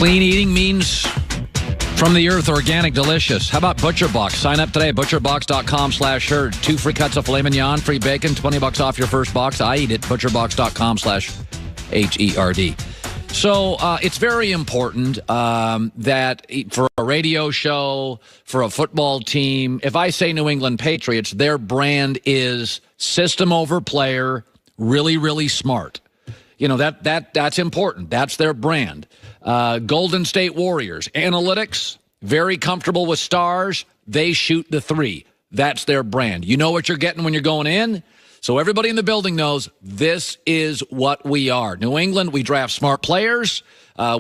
Clean eating means from the earth, organic, delicious. How about ButcherBox? Sign up today, butcherbox.com/herd. 2 free cuts of filet mignon, free bacon, $20 off your first box. I eat it, butcherbox.com/HERD. So it's very important that for a radio show, for a football team, if I say New England Patriots, their brand is system over player, really, really smart. You know, that's important. That's their brand. Golden State Warriors, analytics, very comfortable with stars. They shoot the three. That's their brand. You know what you're getting when you're going in. So everybody in the building knows this is what we are. New England, we draft smart players.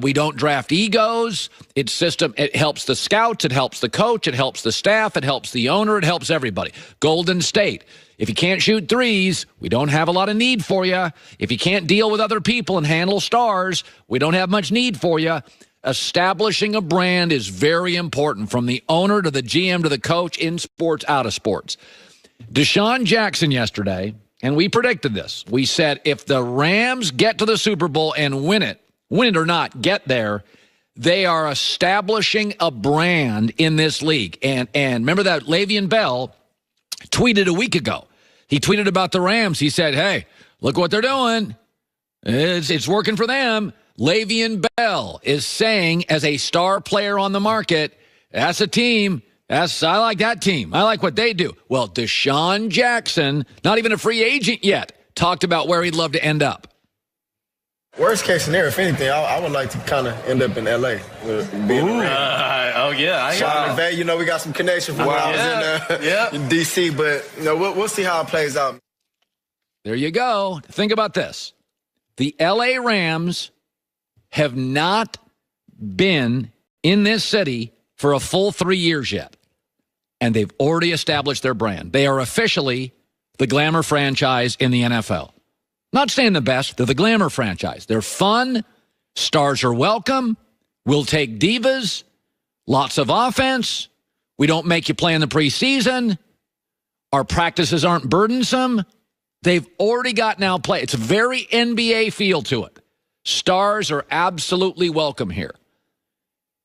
We don't draft egos. It's system. It helps the scouts. It helps the coach. It helps the staff. It helps the owner. It helps everybody. Golden State. If you can't shoot threes, we don't have a lot of need for you. If you can't deal with other people and handle stars, we don't have much need for you. Establishing a brand is very important, from the owner to the GM to the coach, in sports, out of sports. Deshaun Jackson yesterday, and we predicted this. We said if the Rams get to the Super Bowl and win it or not, get there, they are establishing a brand in this league. And remember that Le'Veon Bell tweeted a week ago. He tweeted about the Rams. He said, hey, look what they're doing. It's working for them. Le'Veon Bell is saying, as a star player on the market, that's a team. I like that team. I like what they do. Well, Deshaun Jackson, not even a free agent yet, talked about where he'd love to end up. Worst case scenario, if anything, I would like to kind of end up in L.A. Sean McVay, you know, we got some connection from when I was in D.C., but you know, we'll see how it plays out. There you go. Think about this. The L.A. Rams have not been in this city for a full 3 years yet, and they've already established their brand. They are officially the glamour franchise in the NFL. Not saying the best, they're the glamour franchise. They're fun, stars are welcome, we'll take divas, lots of offense, we don't make you play in the preseason, our practices aren't burdensome. They've already got now play. It's a very NBA feel to it. Stars are absolutely welcome here.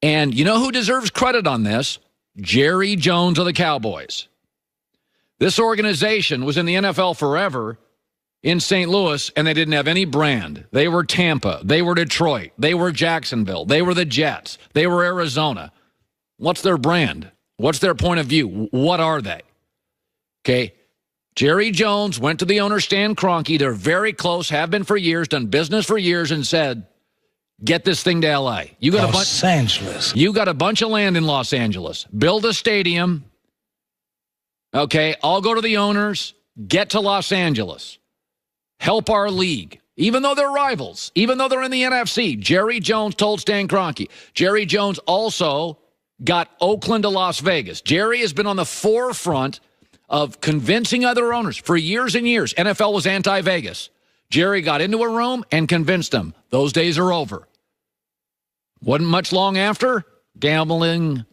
And you know who deserves credit on this? Jerry Jones of the Cowboys. This organization was in the NFL forever in St. Louis, and they didn't have any brand. They were Tampa. They were Detroit. They were Jacksonville. They were the Jets. They were Arizona. What's their brand? What's their point of view? What are they? Okay. Jerry Jones went to the owner, Stan Kroenke. They're very close, have been for years, done business for years, and said, get this thing to L.A. You got Los Angeles. You got a bunch of land in Los Angeles. Build a stadium. Okay, I'll go to the owners. Get to Los Angeles. Help our league. Even though they're rivals, even though they're in the NFC, Jerry Jones told Stan Kroenke. Jerry Jones also got Oakland to Las Vegas. Jerry has been on the forefront of convincing other owners for years and years. NFL was anti-Vegas. Jerry got into a room and convinced them. Those days are over. Wasn't much long after,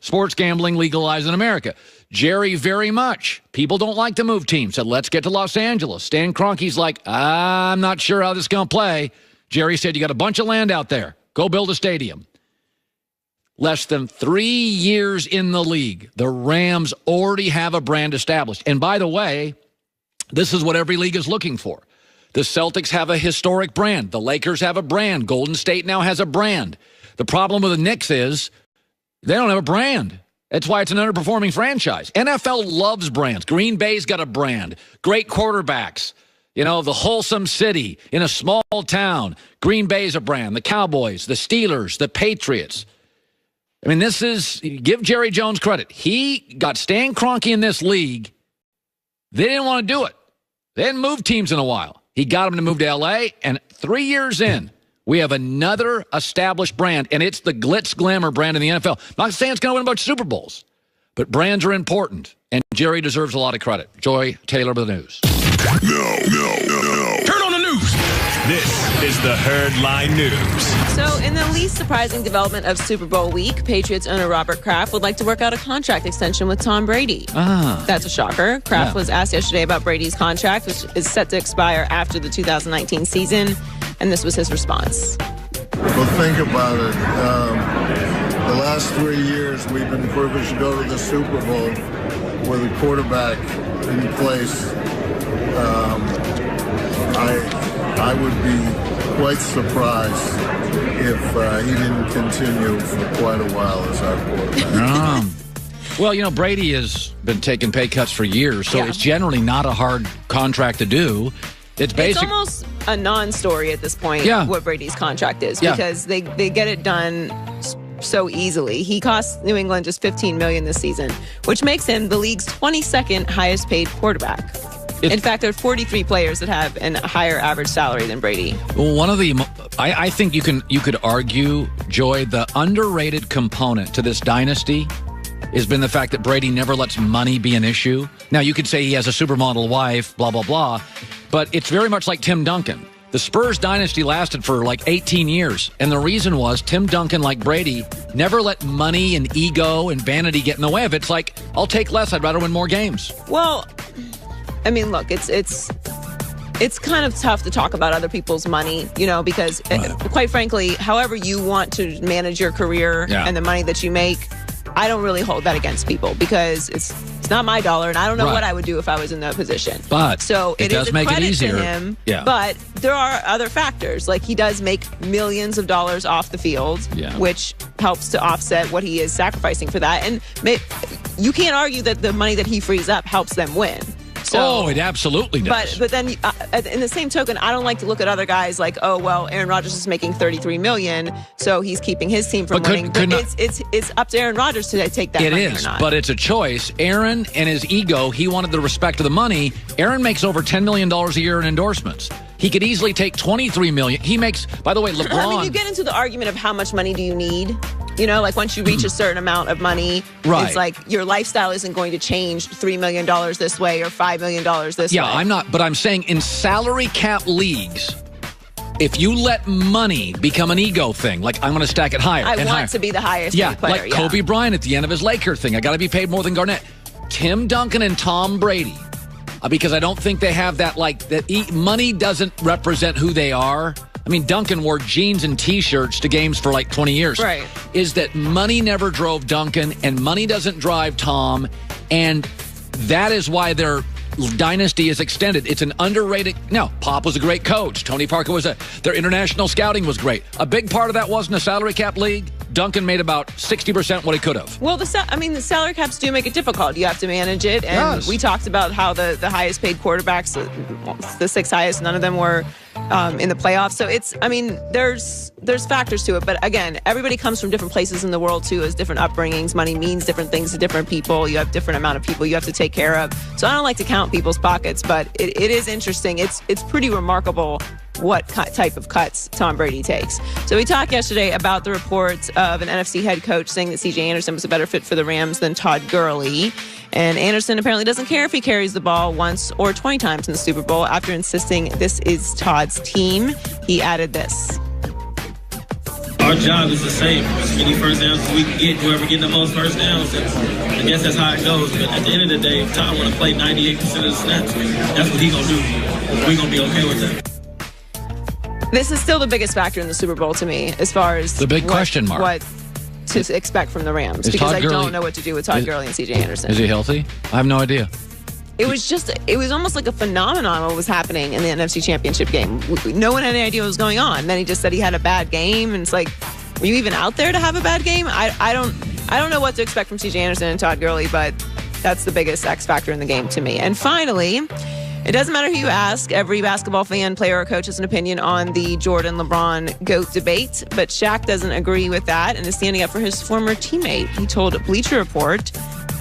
sports gambling legalized in America. Jerry very much, people don't like to move teams, said, let's get to Los Angeles. Stan Kroenke's like, I'm not sure how this is going to play. Jerry said, you got a bunch of land out there. Go build a stadium. Less than 3 years in the league, the Rams already have a brand established. And by the way, this is what every league is looking for. The Celtics have a historic brand. The Lakers have a brand. Golden State now has a brand. The problem with the Knicks is they don't have a brand. That's why it's an underperforming franchise. NFL loves brands. Green Bay's got a brand. Great quarterbacks. You know, the wholesome city in a small town. Green Bay's a brand. The Cowboys, the Steelers, the Patriots. I mean, give Jerry Jones credit. He got Stan Kroenke in this league. They didn't want to do it. They hadn't moved teams in a while. He got them to move to L.A., and 3 years in, we have another established brand, and it's the glitz glamour brand in the NFL. I'm not saying it's going to win a bunch of Super Bowls, but brands are important, and Jerry deserves a lot of credit. Joy Taylor with the news. No. Turn on the news. This is the Herd Line News. So, in the least surprising development of Super Bowl week, Patriots owner Robert Kraft would like to work out a contract extension with Tom Brady. That's a shocker. Kraft was asked yesterday about Brady's contract, which is set to expire after the 2019 season, and this was his response. Well, think about it. The last 3 years, we've been privileged to go to the Super Bowl with a quarterback in place. I would be quite surprised if he didn't continue for quite a while as our quarterback. Well, Brady has been taking pay cuts for years, so it's generally not a hard contract to do. It's almost a non-story at this point, what Brady's contract is, because they get it done so easily. He cost New England just $15 million this season, which makes him the league's 22nd highest paid quarterback. In fact, there are 43 players that have a higher average salary than Brady. One of the, I think you could argue, Joy, the underrated component to this dynasty has been the fact that Brady never lets money be an issue. Now, you could say he has a supermodel wife, blah, blah, blah, but it's very much like Tim Duncan. The Spurs dynasty lasted for like 18 years, and the reason was Tim Duncan, like Brady, never let money and ego and vanity get in the way of it. It's like, I'll take less, I'd rather win more games. Well, I mean, look, it's kind of tough to talk about other people's money, because quite frankly, however you want to manage your career and the money that you make, I don't really hold that against people because it's not my dollar, and I don't know what I would do if I was in that position. But so it does make it easier to him. Yeah. But there are other factors, like he does make millions of dollars off the field, which helps to offset what he is sacrificing for that. And you can't argue that the money that he frees up helps them win. So, it absolutely does. But then, in the same token, I don't like to look at other guys like, oh well, Aaron Rodgers is making $33 million, so he's keeping his team from winning. But it's up to Aaron Rodgers to take that money or not. But it's a choice. Aaron and his ego, he wanted the respect of the money. Aaron makes over $10 million a year in endorsements. He could easily take $23 million. He makes, by the way, LeBron. I mean, you get into the argument of how much money do you need. Like once you reach a certain amount of money, it's like your lifestyle isn't going to change $3 million this way or $5 million this way. Yeah, I'm not, but I'm saying in salary cap leagues, if you let money become an ego thing, like I'm going to stack it higher. I want to be the highest paid player. Like Kobe Bryant at the end of his Laker thing. I got to be paid more than Garnett. Tim Duncan and Tom Brady, because I don't think they have that, money doesn't represent who they are. I mean, Duncan wore jeans and T-shirts to games for like 20 years. Right. Is that money never drove Duncan, and money doesn't drive Tom, and that is why their dynasty is extended. It's an underrated. Now, Pop was a great coach. Tony Parker their international scouting was great. A big part of that wasn't a salary cap league. Duncan made about 60% what he could have. Well, the salary caps do make it difficult. You have to manage it. And we talked about how the highest paid quarterbacks, the six highest, none of them were in the playoffs. So there's factors to it. But again, everybody comes from different places in the world too, has different upbringings. Money means different things to different people. You have different amount of people you have to take care of. So I don't like to count people's pockets, but it is interesting. It's pretty remarkable what type of cuts Tom Brady takes. So we talked yesterday about the reports of an NFC head coach saying that C.J. Anderson was a better fit for the Rams than Todd Gurley. And Anderson apparently doesn't care if he carries the ball once or 20 times in the Super Bowl. After insisting this is Todd's team, he added this. Our job is the same. As many first downs as we can get, whoever getting the most first downs. I guess that's how it goes. But at the end of the day, if Todd want to play 98% of the snaps, that's what he going to do. We're going to be okay with that. This is still the biggest factor in the Super Bowl to me, as far as the big question mark. What to expect from the Rams, because I don't know what to do with Todd Gurley and C.J. Anderson. Is he healthy? I have no idea. It was almost like a phenomenon what was happening in the NFC Championship game. No one had any idea what was going on. And then he just said he had a bad game, and it's like, were you even out there to have a bad game? I don't know what to expect from C.J. Anderson and Todd Gurley, but that's the biggest X factor in the game to me. And finally, it doesn't matter who you ask. Every basketball fan, player, or coach has an opinion on the Jordan-LeBron GOAT debate, but Shaq doesn't agree with that and is standing up for his former teammate. He told Bleacher Report,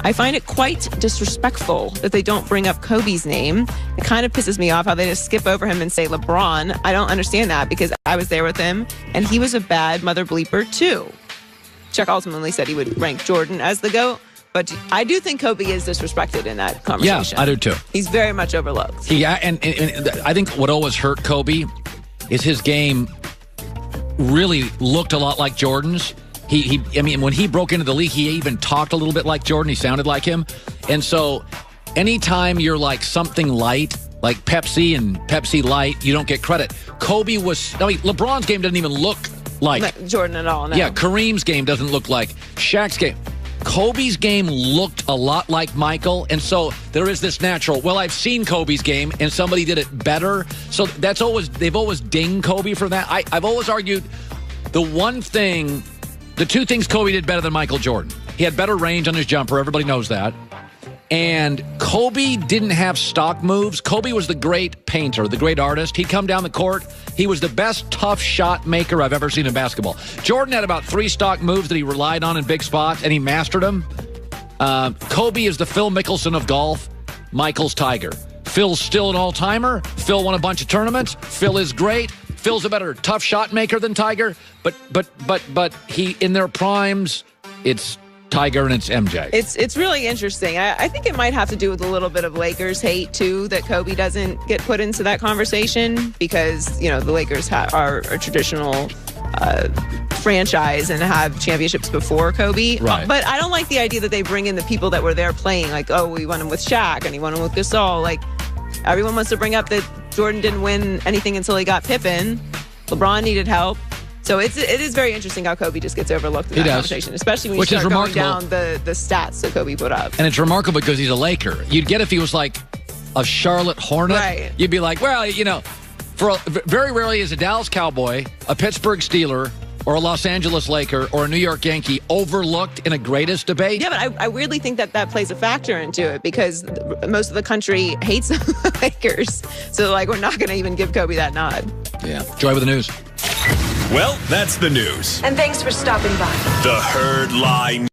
I find it quite disrespectful that they don't bring up Kobe's name. It kind of pisses me off how they just skip over him and say LeBron. I don't understand that because I was there with him, and he was a bad mother bleeper too. Shaq ultimately said he would rank Jordan as the GOAT, but I do think Kobe is disrespected in that conversation. Yeah, I do too. He's very much overlooked. And I think what always hurt Kobe is his game really looked a lot like Jordan's. When he broke into the league, he even talked a little bit like Jordan. He sounded like him. And so anytime you're like something light, like Pepsi and Pepsi Light, you don't get credit. LeBron's game doesn't even look like Jordan at all. No. Yeah, Kareem's game doesn't look like Shaq's game. Kobe's game looked a lot like Michael, and so there is this natural, well, I've seen Kobe's game, and somebody did it better. So they've always dinged Kobe for that. I've always argued the two things Kobe did better than Michael Jordan. He had better range on his jumper. Everybody knows that. And Kobe didn't have stock moves. Kobe was the great painter, the great artist. He'd come down the court. He was the best tough shot maker I've ever seen in basketball. Jordan had about 3 stock moves that he relied on in big spots, and he mastered them. Kobe is the Phil Mickelson of golf. Michael's Tiger. Phil's still an all-timer. Phil won a bunch of tournaments. Phil is great. Phil's a better tough shot maker than Tiger. But he, in their primes, it's Tiger and it's MJ. It's really interesting. I think it might have to do with a little bit of Lakers hate too, that Kobe doesn't get put into that conversation because, the Lakers are a traditional franchise and have championships before Kobe. Right. But I don't like the idea that they bring in the people that were there playing, like, oh, we won him with Shaq and he won him with Gasol. Like, everyone wants to bring up that Jordan didn't win anything until he got Pippen. LeBron needed help. So it is very interesting how Kobe just gets overlooked in that conversation, especially when you start going down the stats that Kobe put up. And it's remarkable because he's a Laker. You'd get if he was like a Charlotte Hornet. Right. You'd be like, well, very rarely is a Dallas Cowboy, a Pittsburgh Steeler, or a Los Angeles Laker, or a New York Yankee overlooked in a greatest debate. Yeah, but I weirdly think that plays a factor into it because most of the country hates the Lakers. So, we're not going to even give Kobe that nod. Yeah. Joy with the news. Well, that's the news. And thanks for stopping by. The Herd Line.